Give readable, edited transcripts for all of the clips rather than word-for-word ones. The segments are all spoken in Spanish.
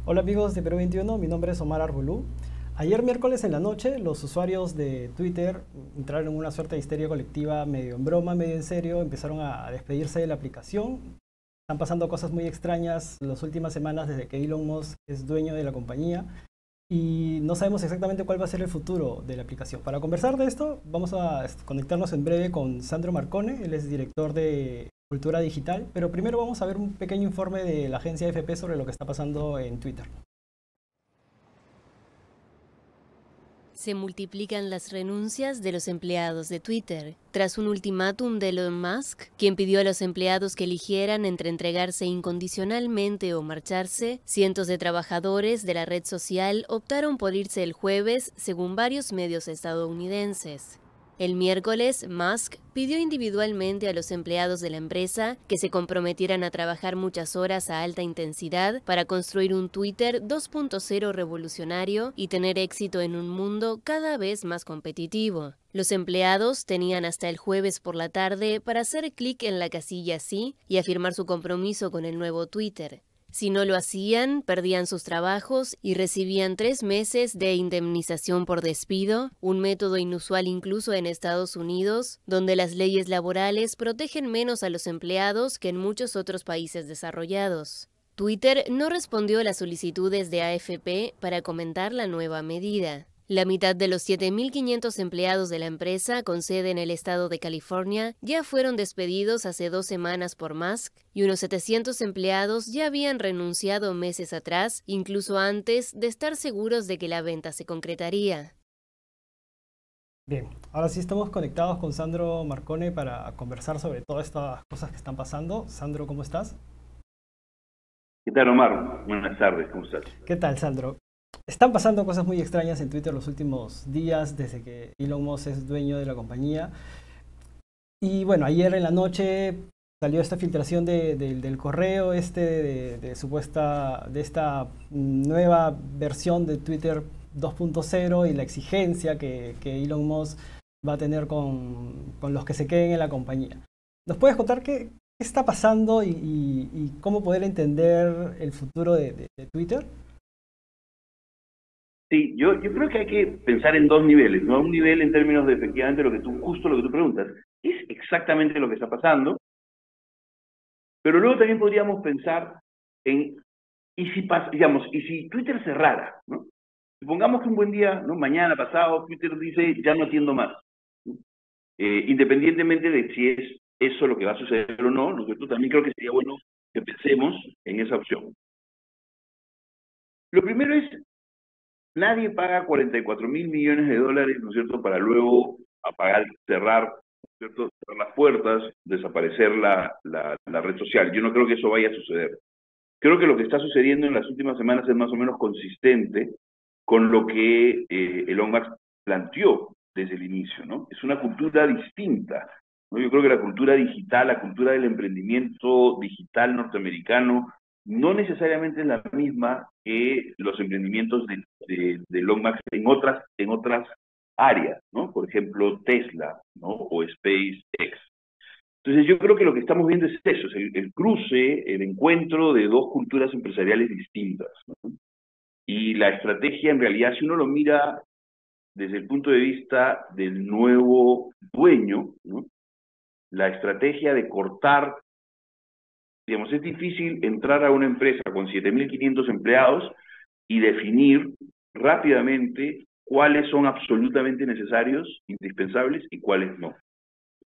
Hola amigos de Perú 21, mi nombre es Omar Arbulú. Ayer miércoles en la noche los usuarios de Twitter entraron en una suerte de histeria colectiva, medio en broma, medio en serio, empezaron a despedirse de la aplicación. Están pasando cosas muy extrañas las últimas semanas desde que Elon Musk es dueño de la compañía y no sabemos exactamente cuál va a ser el futuro de la aplicación. Para conversar de esto vamos a conectarnos en breve con Sandro Marcone, él es director de Cultura Digital, pero primero vamos a ver un pequeño informe de la agencia AFP sobre lo que está pasando en Twitter. Se multiplican las renuncias de los empleados de Twitter, tras un ultimátum de Elon Musk, quien pidió a los empleados que eligieran entre entregarse incondicionalmente o marcharse. Cientos de trabajadores de la red social optaron por irse el jueves, según varios medios estadounidenses. El miércoles, Musk pidió individualmente a los empleados de la empresa que se comprometieran a trabajar muchas horas a alta intensidad para construir un Twitter 2.0 revolucionario y tener éxito en un mundo cada vez más competitivo. Los empleados tenían hasta el jueves por la tarde para hacer clic en la casilla sí y afirmar su compromiso con el nuevo Twitter. Si no lo hacían, perdían sus trabajos y recibían 3 meses de indemnización por despido, un método inusual incluso en Estados Unidos, donde las leyes laborales protegen menos a los empleados que en muchos otros países desarrollados. Twitter no respondió a las solicitudes de AFP para comentar la nueva medida. La mitad de los 7.500 empleados de la empresa con sede en el estado de California ya fueron despedidos hace 2 semanas por Musk y unos 700 empleados ya habían renunciado meses atrás, incluso antes de estar seguros de que la venta se concretaría. Bien, ahora sí estamos conectados con Sandro Marcone para conversar sobre todas estas cosas que están pasando. Sandro, ¿cómo estás? ¿Qué tal, Omar? Buenas tardes, ¿cómo estás? ¿Qué tal, Sandro? Están pasando cosas muy extrañas en Twitter los últimos días desde que Elon Musk es dueño de la compañía. Y bueno, ayer en la noche salió esta filtración del correo de esta nueva versión de Twitter 2.0 y la exigencia que Elon Musk va a tener con los que se queden en la compañía. ¿Nos puedes contar qué está pasando y cómo poder entender el futuro de Twitter? Sí, yo creo que hay que pensar en dos niveles, ¿no? Un nivel en términos de efectivamente justo lo que tú preguntas, es exactamente lo que está pasando, pero luego también podríamos pensar en, y si Twitter cerrara, ¿no? Supongamos que un buen día, ¿no? Mañana, pasado, Twitter dice, ya no atiendo más, ¿no? Independientemente de si es eso lo que va a suceder o no, ¿no es cierto? También creo que sería bueno que pensemos en esa opción. Lo primero es, nadie paga 44.000 millones de dólares, ¿no es cierto?, para luego apagar, cerrar, ¿no es cierto?, cerrar las puertas, desaparecer la red social. Yo no creo que eso vaya a suceder. Creo que lo que está sucediendo en las últimas semanas es más o menos consistente con lo que Elon Musk planteó desde el inicio, ¿no? Es una cultura distinta, ¿no? Yo creo que la cultura digital, la cultura del emprendimiento digital norteamericano, no necesariamente es la misma que los emprendimientos de Elon Musk en otras áreas, ¿no? Por ejemplo, Tesla, ¿no? O SpaceX. Entonces yo creo que lo que estamos viendo es eso, es el cruce, el encuentro de dos culturas empresariales distintas, ¿no? Y la estrategia, en realidad, si uno lo mira desde el punto de vista del nuevo dueño, ¿no? La estrategia de cortar, digamos, es difícil entrar a una empresa con 7.500 empleados y definir rápidamente cuáles son absolutamente necesarios, indispensables, y cuáles no.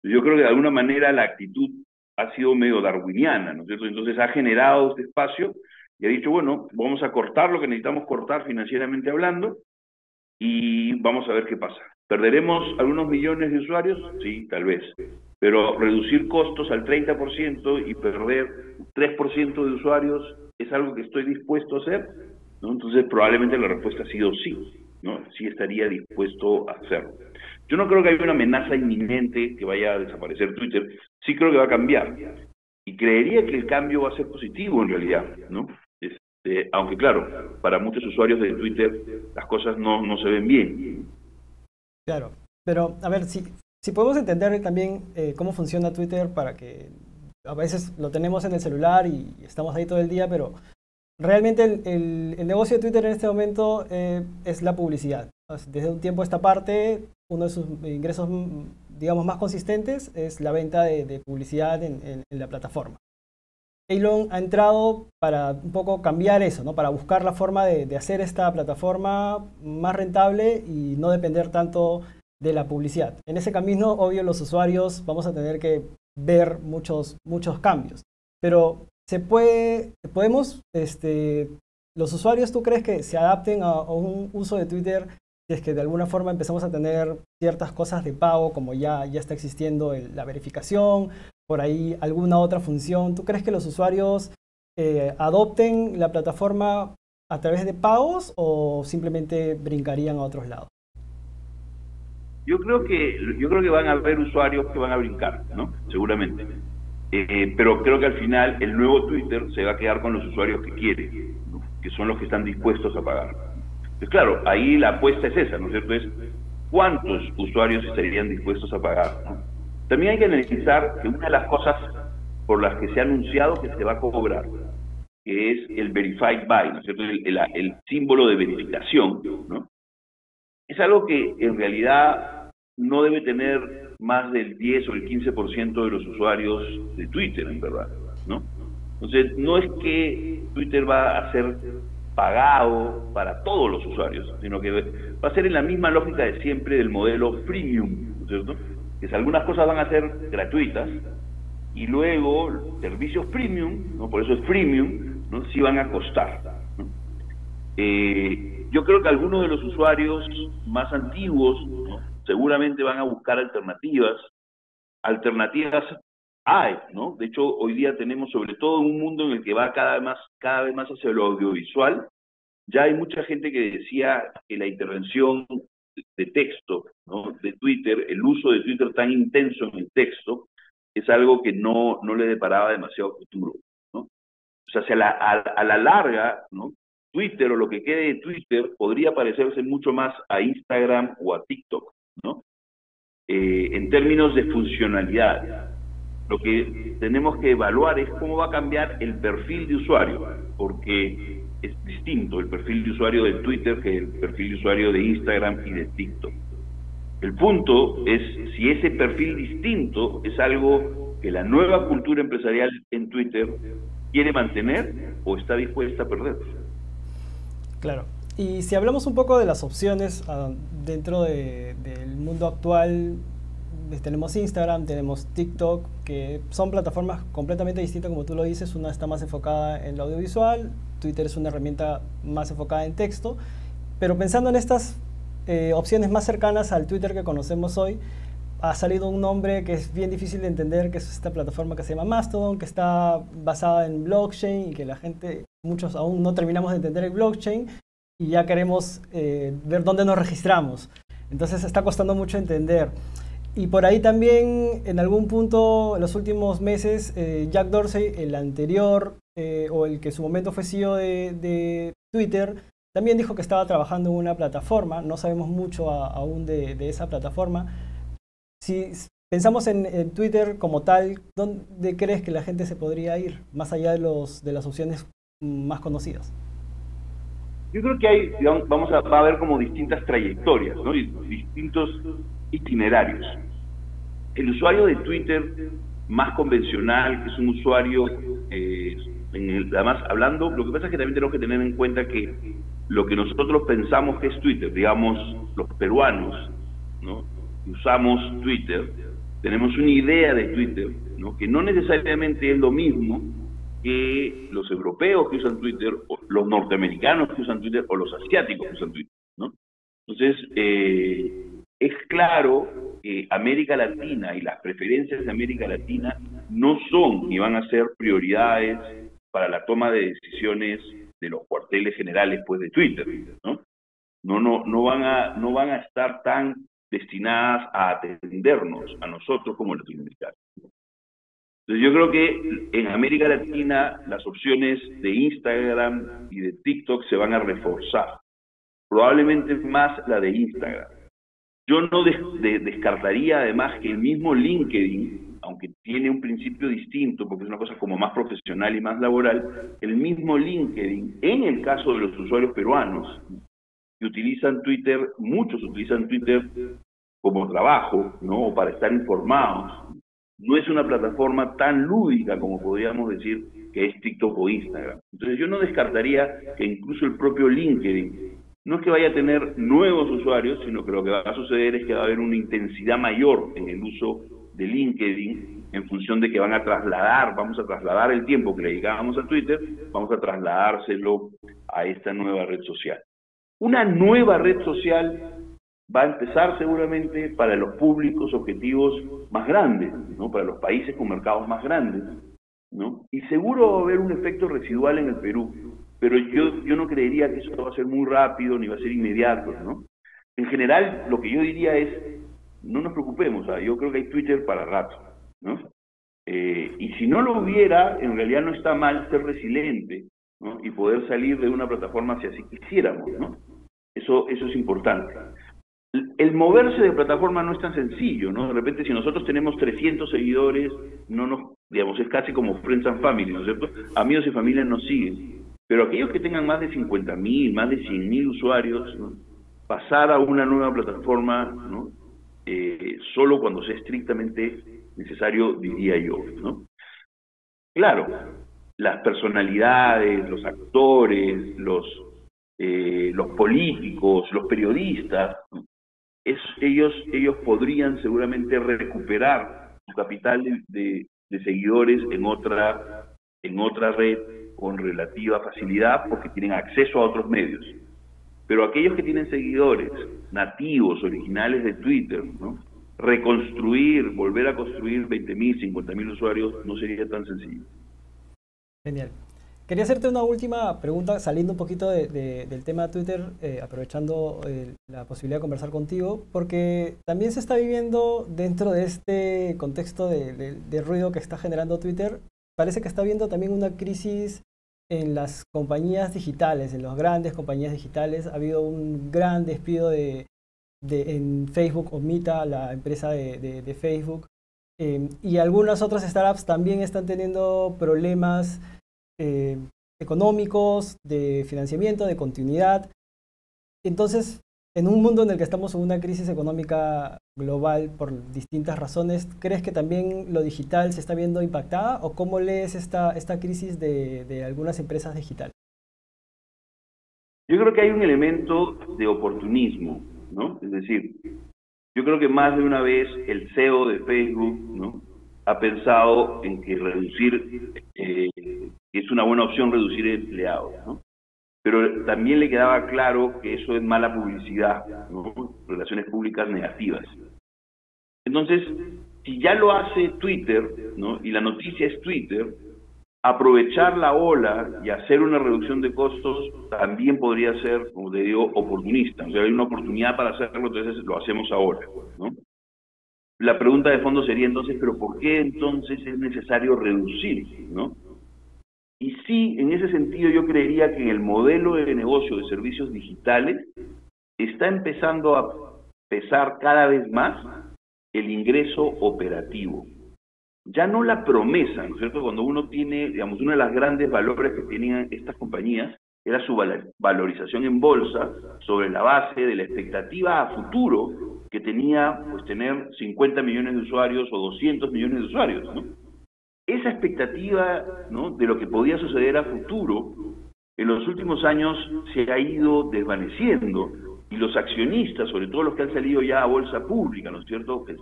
Yo creo que de alguna manera la actitud ha sido medio darwiniana, ¿no es cierto? Entonces ha generado este espacio y ha dicho, bueno, vamos a cortar lo que necesitamos cortar financieramente hablando y vamos a ver qué pasa. ¿Perderemos algunos millones de usuarios? Sí, tal vez. Pero reducir costos al 30% y perder 3% de usuarios es algo que estoy dispuesto a hacer, ¿no? Entonces probablemente la respuesta ha sido sí, ¿no? Sí estaría dispuesto a hacerlo. Yo no creo que haya una amenaza inminente que vaya a desaparecer Twitter, sí creo que va a cambiar. Y creería que el cambio va a ser positivo en realidad, ¿no? Aunque claro, para muchos usuarios de Twitter las cosas no se ven bien. Claro, pero a ver, si podemos entender también cómo funciona Twitter para que a veces lo tenemos en el celular y estamos ahí todo el día, pero realmente el negocio de Twitter en este momento es la publicidad. Desde un tiempo a esta parte, uno de sus ingresos, digamos, más consistentes es la venta de publicidad en la plataforma. Elon ha entrado para un poco cambiar eso, ¿no? Para buscar la forma de hacer esta plataforma más rentable y no depender tanto de la publicidad. En ese camino, obvio, los usuarios vamos a tener que ver muchos cambios. Pero podemos, los usuarios, ¿tú crees que se adapten a un uso de Twitter si es que de alguna forma empezamos a tener ciertas cosas de pago, como ya está existiendo la verificación, por ahí alguna otra función? ¿Tú crees que los usuarios adopten la plataforma a través de pagos o simplemente brincarían a otros lados? Yo creo que van a haber usuarios que van a brincar, ¿no? Seguramente. Pero creo que al final el nuevo Twitter se va a quedar con los usuarios que quiere, ¿no? Que son los que están dispuestos a pagar. Pues claro, ahí la apuesta es esa, ¿no es cierto? Es cuántos usuarios estarían dispuestos a pagar, ¿no? También hay que analizar que una de las cosas por las que se ha anunciado que se va a cobrar, que es el Verified By, ¿no es cierto? El símbolo de verificación, ¿no? Es algo que en realidad no debe tener más del 10 o el 15% de los usuarios de Twitter, en verdad, ¿no? Entonces, no es que Twitter va a ser pagado para todos los usuarios, sino que va a ser en la misma lógica de siempre del modelo freemium, ¿no es cierto? Que algunas cosas van a ser gratuitas y luego servicios premium, ¿no? Por eso es freemium, ¿no? Sí van a costar, ¿no? Yo creo que algunos de los usuarios más antiguos, ¿no? Seguramente van a buscar alternativas hay, ¿no? De hecho, hoy día tenemos, sobre todo en un mundo en el que va cada vez más hacia lo audiovisual, ya hay mucha gente que decía que la intervención de texto, ¿no? De Twitter, el uso de Twitter tan intenso en el texto, es algo que no le deparaba demasiado futuro, ¿no? O sea, a la larga, ¿no? Twitter o lo que quede de Twitter podría parecerse mucho más a Instagram o a TikTok, ¿no? En términos de funcionalidad. Lo que tenemos que evaluar es cómo va a cambiar el perfil de usuario, porque es distinto el perfil de usuario de Twitter que el perfil de usuario de Instagram y de TikTok. El punto es si ese perfil distinto es algo que la nueva cultura empresarial en Twitter quiere mantener o está dispuesta a perder. Claro. Y si hablamos un poco de las opciones dentro del mundo actual, tenemos Instagram, tenemos TikTok, que son plataformas completamente distintas, como tú lo dices. Una está más enfocada en lo audiovisual, Twitter es una herramienta más enfocada en texto, pero pensando en estas opciones más cercanas al Twitter que conocemos hoy, ha salido un nombre que es bien difícil de entender, que es esta plataforma que se llama Mastodon, que está basada en blockchain y que muchos aún no terminamos de entender el blockchain y ya queremos ver dónde nos registramos. Entonces está costando mucho entender. Y por ahí también, en algún punto, en los últimos meses, Jack Dorsey, el anterior, o el que en su momento fue CEO de Twitter, también dijo que estaba trabajando en una plataforma. No sabemos mucho aún de esa plataforma. Si pensamos en Twitter como tal, ¿dónde crees que la gente se podría ir, más allá de las opciones más conocidas? Yo creo que hay, digamos, va a haber como distintas trayectorias, ¿no? Y distintos itinerarios. El usuario de Twitter más convencional, que es un usuario, además hablando, lo que pasa es que también tenemos que tener en cuenta que lo que nosotros pensamos que es Twitter, digamos, los peruanos, ¿no? Que usamos Twitter, tenemos una idea de Twitter, ¿no? Que no necesariamente es lo mismo que los europeos que usan Twitter, o los norteamericanos que usan Twitter, o los asiáticos que usan Twitter, ¿no? Entonces, es claro que América Latina y las preferencias de América Latina no son ni van a ser prioridades para la toma de decisiones de los cuarteles generales, pues, de Twitter, ¿no? No van a estar tan destinadas a atendernos a nosotros como latinoamericanos. Entonces yo creo que en América Latina las opciones de Instagram y de TikTok se van a reforzar, probablemente más la de Instagram. Yo no descartaría además que el mismo LinkedIn aunque tiene un principio distinto, porque es una cosa como más profesional y más laboral, el mismo LinkedIn, en el caso de los usuarios peruanos, que utilizan Twitter, muchos utilizan Twitter como trabajo, ¿no? O para estar informados. No es una plataforma tan lúdica como podríamos decir que es TikTok o Instagram. Entonces yo no descartaría que incluso el propio LinkedIn, no es que vaya a tener nuevos usuarios, sino que lo que va a suceder es que va a haber una intensidad mayor en el uso de LinkedIn en función de que vamos a trasladar el tiempo que le dedicábamos a Twitter, vamos a trasladárselo a esta nueva red social. Una nueva red social va a empezar seguramente para los públicos objetivos más grandes, ¿no? Para los países con mercados más grandes, ¿no? Y seguro va a haber un efecto residual en el Perú, pero yo no creería que eso va a ser muy rápido ni va a ser inmediato, ¿no? En general, lo que yo diría es, no nos preocupemos, yo creo que hay Twitter para rato, ¿no? Y si no lo hubiera, en realidad no está mal ser resiliente, ¿no? Y poder salir de una plataforma si así quisiéramos, ¿no? Eso es importante. El moverse de plataforma no es tan sencillo, ¿no? De repente, si nosotros tenemos 300 seguidores, digamos, es casi como Friends and Family, ¿no es cierto? Amigos y familia nos siguen. Pero aquellos que tengan más de 50.000, más de 100.000 usuarios, ¿no? Pasar a una nueva plataforma, ¿no? Solo cuando sea estrictamente necesario, diría yo, ¿no? Claro, las personalidades, los actores, los políticos, los periodistas, ¿no? Ellos podrían seguramente recuperar su capital de seguidores en otra red con relativa facilidad porque tienen acceso a otros medios. Pero aquellos que tienen seguidores nativos, originales de Twitter, ¿no? Volver a construir 20.000, 50.000 usuarios no sería tan sencillo. Genial. Quería hacerte una última pregunta, saliendo un poquito del tema de Twitter, aprovechando la posibilidad de conversar contigo, porque también se está viviendo dentro de este contexto de ruido que está generando Twitter, parece que está habiendo también una crisis en las compañías digitales, en las grandes compañías digitales. Ha habido un gran despido en Facebook, o Meta, la empresa de Facebook, y algunas otras startups también están teniendo problemas económicos, de financiamiento, de continuidad. Entonces, en un mundo en el que estamos en una crisis económica global por distintas razones, ¿crees que también lo digital se está viendo impactada? ¿O cómo lees esta crisis de algunas empresas digitales? Yo creo que hay un elemento de oportunismo, ¿no? Es decir, yo creo que más de una vez el CEO de Facebook, ¿no?, ha pensado en que es una buena opción reducir empleados, ¿no? Pero también le quedaba claro que eso es mala publicidad, ¿no? Relaciones públicas negativas. Entonces, si ya lo hace Twitter, ¿no?, y la noticia es Twitter, aprovechar la ola y hacer una reducción de costos también podría ser, como te digo, oportunista. O sea, hay una oportunidad para hacerlo, entonces lo hacemos ahora, ¿no? La pregunta de fondo sería entonces, ¿pero por qué entonces es necesario reducir, ¿no? Y sí, en ese sentido yo creería que en el modelo de negocio de servicios digitales está empezando a pesar cada vez más el ingreso operativo. Ya no la promesa, ¿no es cierto? Cuando uno tiene, digamos, uno de los grandes valores que tenían estas compañías era su valorización en bolsa sobre la base de la expectativa a futuro que tenía, pues, tener 50 millones de usuarios o 200 millones de usuarios, ¿no? Esa expectativa, ¿no?, de lo que podía suceder a futuro, en los últimos años se ha ido desvaneciendo, y los accionistas, sobre todo los que han salido ya a bolsa pública, ¿no es cierto?, que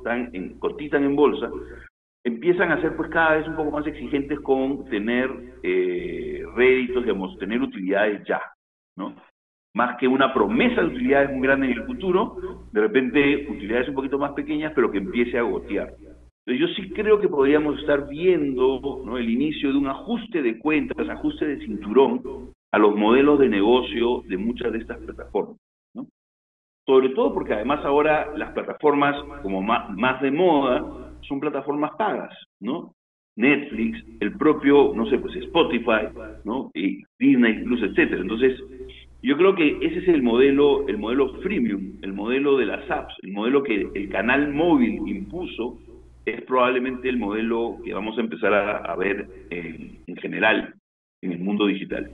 cotizan en bolsa, empiezan a ser, pues, cada vez un poco más exigentes con tener réditos, digamos, tener utilidades ya, ¿no? Más que una promesa de utilidades muy grandes en el futuro, de repente utilidades un poquito más pequeñas, pero que empiece a gotear. Entonces yo sí creo que podríamos estar viendo, ¿no?, el inicio de un ajuste de cuentas, ajuste de cinturón a los modelos de negocio de muchas de estas plataformas, ¿no? Sobre todo porque además ahora las plataformas como más de moda son plataformas pagas, ¿no? Netflix, el propio, no sé, pues Spotify, ¿no?, y Disney incluso, etcétera. Entonces, yo creo que ese es el modelo freemium, el modelo de las apps, el modelo que el canal móvil impuso es probablemente el modelo que vamos a empezar a ver en general en el mundo digital.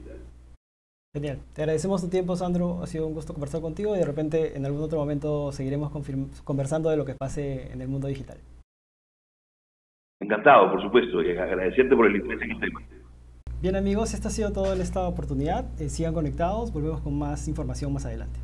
Genial. Te agradecemos tu tiempo, Sandro. Ha sido un gusto conversar contigo y de repente en algún otro momento seguiremos conversando de lo que pase en el mundo digital. Encantado, por supuesto, y agradecerte por el interés en el tema. Bien amigos, esto ha sido todo en esta oportunidad. Sigan conectados, volvemos con más información más adelante.